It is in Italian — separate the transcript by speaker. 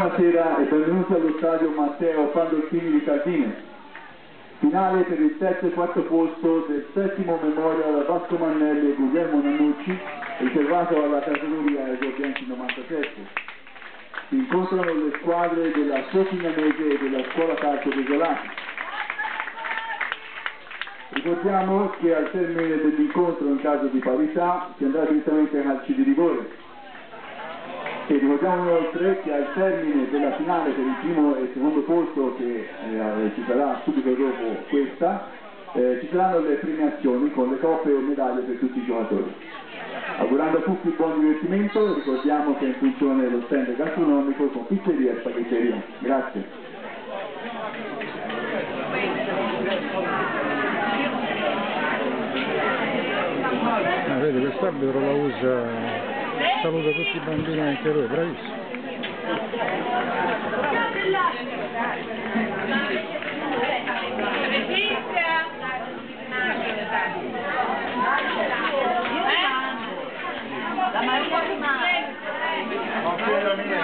Speaker 1: Buonasera e benvenuti allo stadio Matteo Pandolfini di Caldine. Finale per il terzo e quarto posto del settimo Memorial Vasco Mannelli e Guglielmo Nannucci, riservato alla categoria esordienti 97. Si incontrano le squadre della Sofignanese e della Scuola Calcio Desolati. Ricordiamo che al termine dell'incontro, in caso di parità, si andrà direttamente ai calci di rigore. E ricordiamo inoltre che al termine della finale per il primo e secondo posto, che ci sarà subito dopo questa, ci saranno le premiazioni con le coppe e medaglie per tutti i giocatori. Augurando a tutti buon divertimento, ricordiamo che è in funzione lo stand gastronomico con pizzeria e spaghetteria. Grazie.
Speaker 2: Vedi, quest'arbitro la usa, saluta tutti i bambini anche lui, bravissimo.
Speaker 3: La Maria rimane.
Speaker 4: La mia.